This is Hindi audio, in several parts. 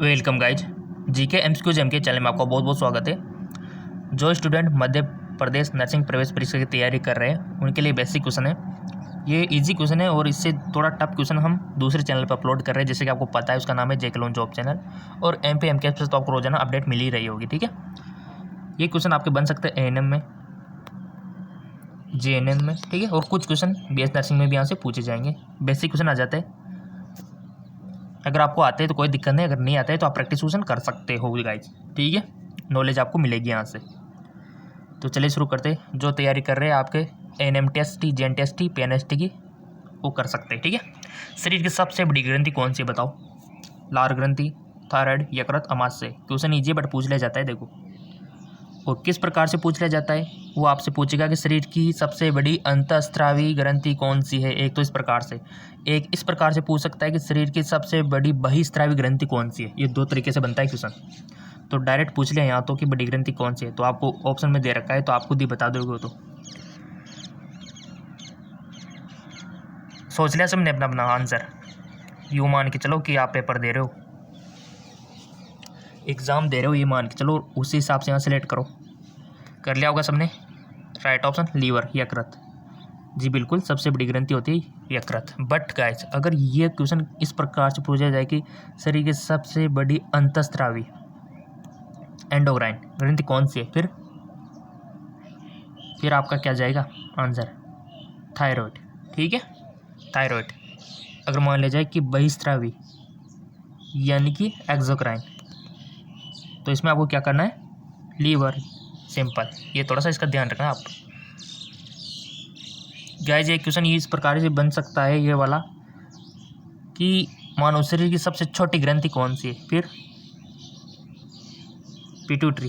Welcome guys. GK MCQs MK channel में आपका बहुत बहुत स्वागत है। जो स्टूडेंट मध्य प्रदेश नर्सिंग प्रवेश परीक्षा की तैयारी कर रहे हैं उनके लिए बेसिक क्वेश्चन है। ये इजी क्वेश्चन है और इससे थोड़ा टफ क्वेश्चन हम दूसरे चैनल पर अपलोड कर रहे हैं, जैसे कि आपको पता है उसका नाम है जेके लोन जॉब चैनल। और एमपी एमके से तो आपको रोजाना अपडेट मिल ही रही होगी, ठीक है। ये क्वेश्चन आपके बन सकते हैं एएनएम में, जेएनएम में, ठीक है। और कुछ क्वेश्चन बीएस नर्सिंग में भी यहाँ से पूछे जाएंगे। बेसिक क्वेश्चन आ जाते हैं। अगर आपको आते हैं तो कोई दिक्कत नहीं, अगर नहीं आता है तो आप प्रैक्टिस क्वेश्चन कर सकते हो गाइज, ठीक है। नॉलेज आपको मिलेगी यहाँ से। तो चलिए शुरू करते हैं। जो तैयारी कर रहे हैं आपके एएनएम टेस्ट टी, जेएन टेस्ट टी, पीएनएसटी की, वो कर सकते हैं, ठीक है। शरीर की सबसे बड़ी ग्रंथि कौन सी है बताओ? लार ग्रंथि, थायराइड, यकृत, अमाशय। क्वेश्चन ईजी बट पूछ लिया जाता है, देखो। और किस प्रकार से पूछ लिया जाता है? वो आपसे पूछेगा कि शरीर की सबसे बड़ी अंतःस्रावी ग्रंथि कौन सी है। एक तो इस प्रकार से, एक इस प्रकार से पूछ सकता है कि शरीर की सबसे बड़ी बहिस्रावी ग्रंथि कौन सी है। ये दो तरीके से बनता है क्वेश्चन। तो डायरेक्ट पूछ लिया यहाँ तो कि बड़ी ग्रंथि कौन सी है, तो आपको ऑप्शन में दे रखा है तो आप खुद ही बता दोगे। तो सोच लिया सबने अपना अपना आंसर। यूँ मान के चलो कि आप पेपर दे रहे हो, एग्ज़ाम दे रहे हो, ये मान के चलो, उसी हिसाब से यहाँ सेलेक्ट करो। कर लिया होगा सबने। राइट ऑप्शन लीवर, यकृत। जी बिल्कुल, सबसे बड़ी ग्रंथि होती है यकृत। बट गाइस, अगर ये क्वेश्चन इस प्रकार से पूछा जाए कि शरीर की सबसे बड़ी अंतःस्रावी एंडोक्राइन ग्रंथि कौन सी है, फिर आपका क्या जाएगा आंसर? थायराइड, ठीक है, थायराइड। अगर मान लिया जाए कि बहिस्रावी यानी कि एक्सोक्राइन, तो इसमें आपको क्या करना है? Liver, simple. ये थोड़ा सा इसका ध्यान रखना आप गाइस। ये क्वेश्चन इस प्रकार से बन सकता है, ये वाला, कि मानव शरीर की सबसे छोटी ग्रंथि कौन सी है, फिर पिट्यूटरी,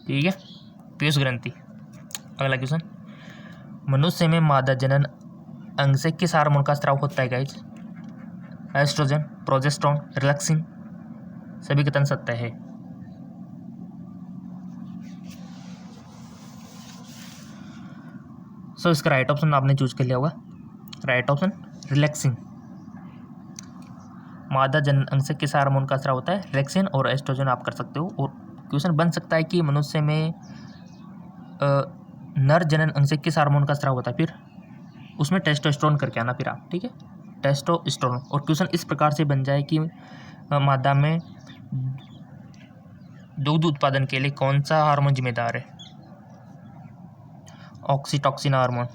ठीक है, पीयूष ग्रंथि। अगला क्वेश्चन, मनुष्य में मादा जनन अंग से किस हार्मोन का स्राव होता है गाइस? Oestrogen, progesterone, relaxin. सभी कथन सत्य है। सो इसका राइट ऑप्शन आपने चूज कर लिया होगा। Right option relaxin. मादा जनन अंग से किस हार्मोन का स्राव होता है? रिलैक्सिन और एस्ट्रोजन आप कर सकते हो। और क्वेश्चन बन सकता है कि मनुष्य में नर जनन अंग से किस हार्मोन का स्राव होता है, फिर उसमें टेस्टोस्टेरोन करके आना फिर आप, ठीक है, टेस्टोस्टेरोन। और क्वेश्चन इस प्रकार से बन जाए कि मादा में दूध उत्पादन के लिए कौन सा हार्मोन जिम्मेदार है? Oxytocin hormone.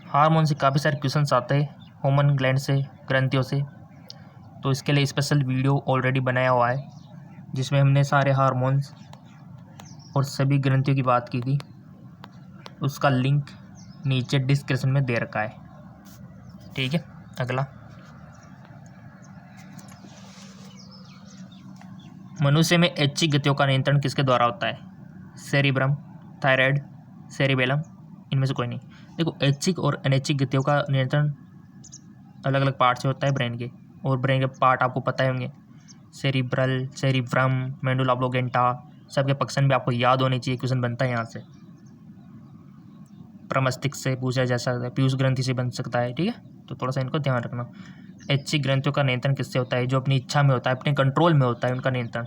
हार्मोन से काफ़ी सारे क्वेश्चन आते हैं, ह्यूमन ग्लैंड से, ग्रंथियों से। तो इसके लिए स्पेशल वीडियो ऑलरेडी बनाया हुआ है, जिसमें हमने सारे हार्मोन्स और सभी ग्रंथियों की बात की थी। उसका लिंक नीचे डिस्क्रिप्शन में दे रखा है, ठीक है। अगला, मनुष्य में ऐच्छिक गतियों का नियंत्रण किसके द्वारा होता है? Cerebrum, thyroid, cerebellum. इनमें से कोई नहीं। देखो, ऐच्छिक और अनैच्छिक गतियों का नियंत्रण अलग अलग पार्ट से होता है ब्रेन के। और ब्रेन के पार्ट आपको पता है होंगे, सेरिब्रल, सेरिब्रम, मेडुला ऑब्लोंगेटा। सबके फंक्शन भी आपको याद होने चाहिए, क्वेश्चन बनता है यहाँ से। प्रमस्तिष्क से पूछा जा सकता है, पीयूष ग्रंथि से बन सकता है, ठीक है। तो थोड़ा सा इनको ध्यान रखना। ऐच्छिक ग्रंथियों का नियंत्रण किससे होता है? जो अपनी इच्छा में होता है, अपने कंट्रोल में होता है, उनका नियंत्रण।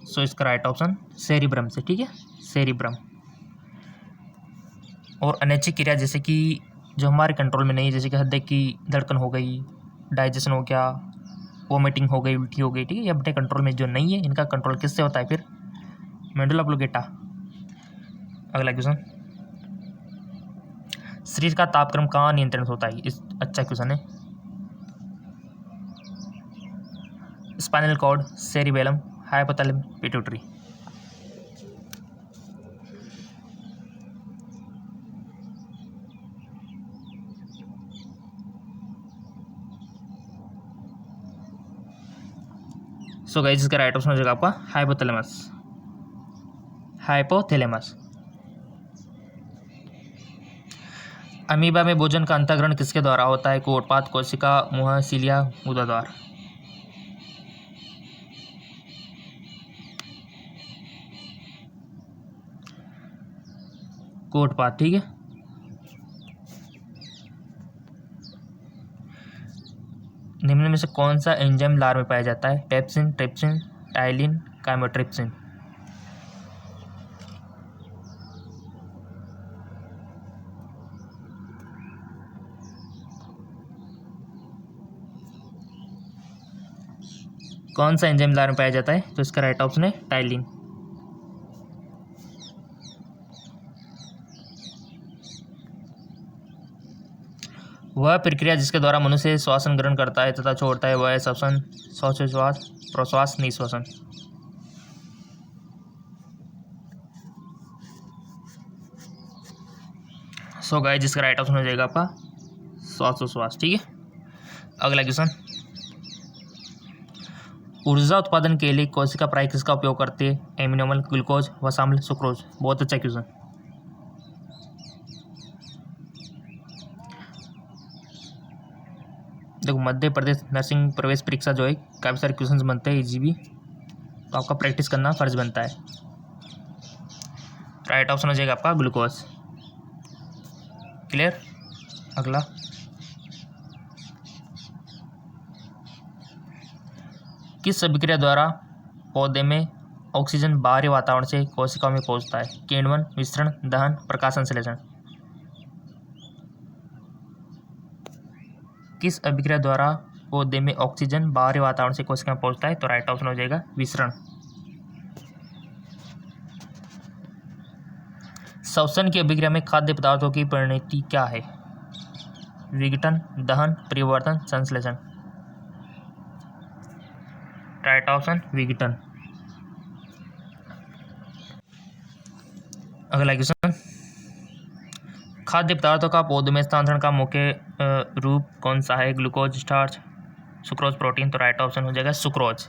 सो इसका राइट ऑप्शन सेरिब्रम से, ठीक है, सेरिब्रम। और अनैच्छिक क्रिया जैसे कि जो हमारे कंट्रोल में नहीं है, जैसे कि हृदय की धड़कन हो गई, डाइजेशन हो गया, वोमिटिंग हो गई, उल्टी हो गई, ठीक है, ये अपने कंट्रोल में जो नहीं है, इनका कंट्रोल किससे होता है? फिर मेडुला ऑब्लोंगेटा। अगला क्वेश्चन, शरीर का तापक्रम कहाँ नियंत्रण होता है? इस अच्छा क्वेश्चन है। Spinal cord, cerebellum, hypothalamus, pituitary. So guys, इसका राइट ऑप्शन हो जाएगा आपका हाइपोथैलेमस, हाइपोथैलेमस। अमीबा में भोजन का अंतःग्रहण किसके द्वारा होता है? कोटपाद, कोशिका, मुंह, सीलिया, गुदाद्वार। कोटपाद, ठीक है। निम्न में से कौन सा एंजाइम लार में पाया जाता है? Pepsin, trypsin, ptyalin, chymotrypsin. कौन सा एंजाइम लार में पाया जाता है? तो इसका राइट ऑप्शन है टाइलिन। वह प्रक्रिया जिसके द्वारा मनुष्य श्वासन ग्रहण करता है तथा छोड़ता है वह है श्वसन, श्वासोच्छ्वास, प्रश्वास, निश्वसन। सो गाइस जिसका राइट ऑप्शन हो जाएगा आपका श्वासोच्छ्वास। ठीक है, अगला क्वेश्चन, ऊर्जा उत्पादन के लिए कोशिका प्राय किसका उपयोग करती है? एमिनोमल, ग्लूकोज, वसाम्ल, सुक्रोज। बहुत अच्छा क्वेश्चन। देखो मध्य प्रदेश नर्सिंग प्रवेश परीक्षा जो है काफ़ी सारे क्वेश्चंस बनते हैं ईजीबी, तो आपका प्रैक्टिस करना फर्ज बनता है। राइट ऑप्शन हो जाएगा आपका ग्लूकोज। क्लियर, अगला, किस अभिक्रिया द्वारा पौधे में ऑक्सीजन बाहरी वातावरण से कोशिकाओं में पहुंचता है? किण्वन, विसरण, दहन, प्रकाश संश्लेषण। किस अभिक्रिया द्वारा पौधे में ऑक्सीजन बाहरी वातावरण से कोशिका में पहुंचता है? तो राइट ऑप्शन हो जाएगा विसरण। श्वसन की अभिक्रिया में खाद्य पदार्थों की परिणति क्या है? विघटन, दहन, परिवर्तन, संश्लेषण। राइट ऑप्शन विघटन। अगला क्वेश्चन, खाद्य पदार्थों का पौधों में स्थानांतरण का मुख्य रूप कौन सा है? Glucose, starch, sucrose, protein. तो राइट ऑप्शन हो जाएगा सुक्रोज।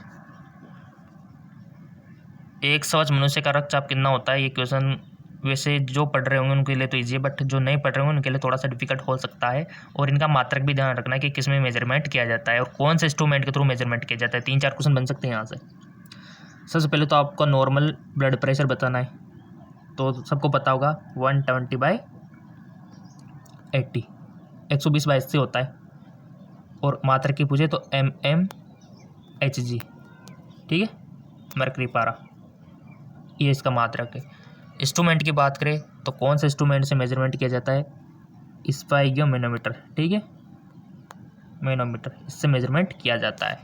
एक सवच मनुष्य का रक्तचाप कितना होता है? ये क्वेश्चन वैसे जो पढ़ रहे होंगे उनके लिए तो ईजी है, बट जो नहीं पढ़ रहे होंगे उनके लिए थोड़ा सा डिफिकल्ट हो सकता है। और इनका मात्रक भी ध्यान रखना है कि किस में मेजरमेंट किया जाता है और कौन से इंस्ट्रूमेंट के थ्रू मेजरमेंट किया जाता है। 3-4 क्वेश्चन बन सकते हैं यहाँ से। सबसे पहले तो आपका नॉर्मल ब्लड प्रेशर बताना है, तो सबको पता होगा 120/80, 120/80 होता है। और मात्रक की पूछे तो mmHg। ठीक है, मरकरी पारा, ये इसका मात्रक है। इंस्ट्रूमेंट की बात करें तो कौन से इंस्ट्रूमेंट से मेजरमेंट किया जाता है? स्पाइगोमेनोमीटर। ठीक है, मैनोमीटर, इससे मेजरमेंट किया जाता है।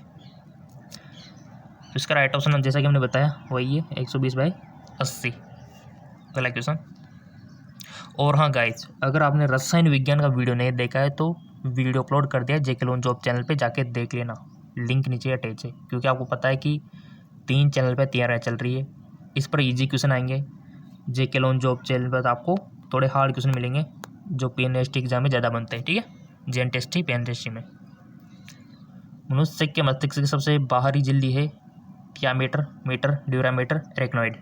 तो इसका राइट ऑप्शन जैसा कि हमने बताया वही है 120/80। अगला क्वेश्चन, और हाँ गाइज, अगर आपने रसायन विज्ञान का वीडियो नहीं देखा है तो वीडियो अपलोड कर दिया जेके लोन जॉब चैनल पे, जाके देख लेना, लिंक नीचे अटैच है। क्योंकि आपको पता है कि 3 चैनल पे तैयारियाँ चल रही है, इस पर इजी क्वेश्चन आएंगे। जेके लोन जॉब चैनल पर आपको थोड़े हार्ड क्वेश्चन मिलेंगे जो PNST एग्जाम में ज़्यादा बनते हैं। ठीक है, JNTST, PNST में। मनुष्य के मस्तिष्क की सबसे बाहरी झिल्ली है थियामीटर, मीटर, ड्यूरामीटर, एरेक्नॉइड।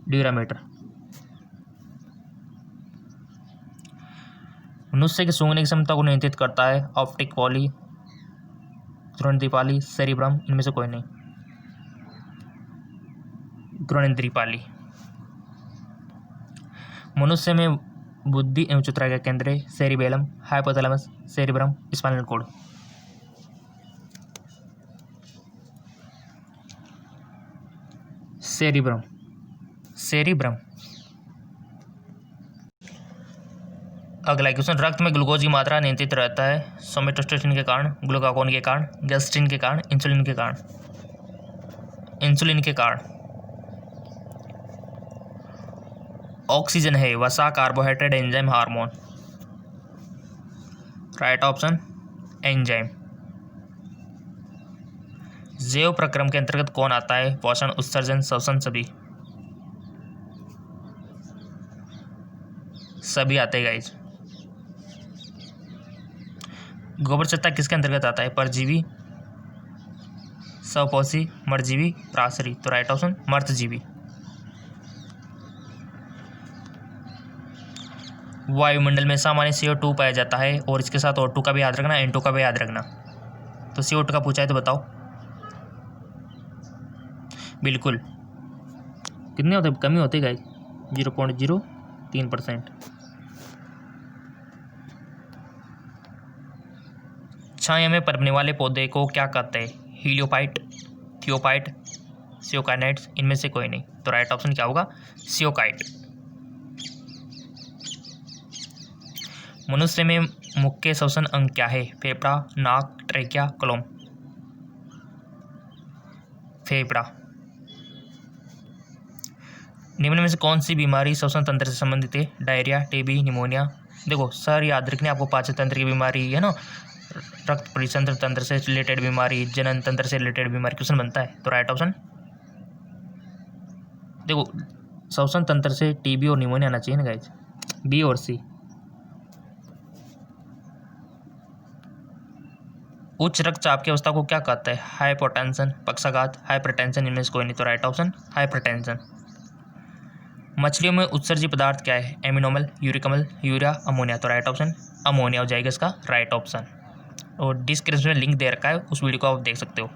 ड्यूरामीटर। मनुष्य की सूंघने की क्षमता को नियंत्रित करता है ऑप्टिक पॉली, घ्राणेंद्रियपाली, सेरिब्रम। इनमें से कोई नहीं, घ्राणेंद्रियपाली। मनुष्य में बुद्धि एवं चतुराई का केंद्र है cerebellum, hypothalamus, cerebrum, spinal cord. Cerebrum, cerebrum. अगला क्वेश्चन, रक्त में ग्लूकोज की मात्रा नियंत्रित रहता है सोमेटोस्टेटिन के कारण, ग्लूकागोन के कारण, गैस्ट्रिन के कारण, इंसुलिन के कारण। इंसुलिन के कारण। ऑक्सीजन है, वसा, carbohydrate, enzyme, hormone. Right option enzyme. जैव प्रक्रम के अंतर्गत कौन आता है? पोषण, उत्सर्जन, श्वसन, सभी। सभी आते हैं गाइज। गोबरचत्ता किसके अंतर्गत आता है? परजीवी, स्वपोषी, मरजीवी, प्रासरी। तो राइट ऑप्शन मर्तजीवी। वायुमंडल में सामान्य CO2 पाया जाता है और इसके साथ O2 का भी याद रखना, N2 का भी याद रखना। तो CO2 का पूछा है तो बताओ। बिल्कुल, कितने होते? कमी होते गाइस, 0.03%। छाया में पनपने वाले पौधे को क्या कहते हैं? हीलियोपाइट, थियोपाइट, सियोकाइनेट्स, इनमें से कोई नहीं। तो राइट ऑप्शन क्या होगा? सियोकाइट। मनुष्य में मुख्य श्वसन अंग क्या है? फेफड़ा, नाक, ट्रेकिया, कोलोम। फेफड़ा। निम्न में से कौन सी बीमारी श्वसन तंत्र से संबंधित है? Diarrhoea, TB, pneumonia. देखो सर याद रखने आपको पाचन तंत्र की बीमारी है ना, रक्त परिसंचरण तंत्र से रिलेटेड बीमारी, जनन तंत्र से रिलेटेड बीमारी क्वेश्चन बनता है। तो राइट ऑप्शन देखो श्वसन तंत्र से टीबी और निमोनिया आना चाहिए ना गाइज, बी और सी। उच्च रक्तचाप की अवस्था को क्या कहता है? हाइपोटेंशन, पक्षाघात, हाइपरटेंशन, इनमें से कोई नहीं। तो राइट ऑप्शन हाइपरटेंशन। मछलियों में उत्सर्जित पदार्थ क्या है? एमिनोमल, यूरिकमल, यूरिया, अमोनिया। तो राइट ऑप्शन अमोनिया हो जाएगा इसका राइट ऑप्शन। और डिस्क्रिप्शन में लिंक दे रखा है, उस वीडियो को आप देख सकते हो।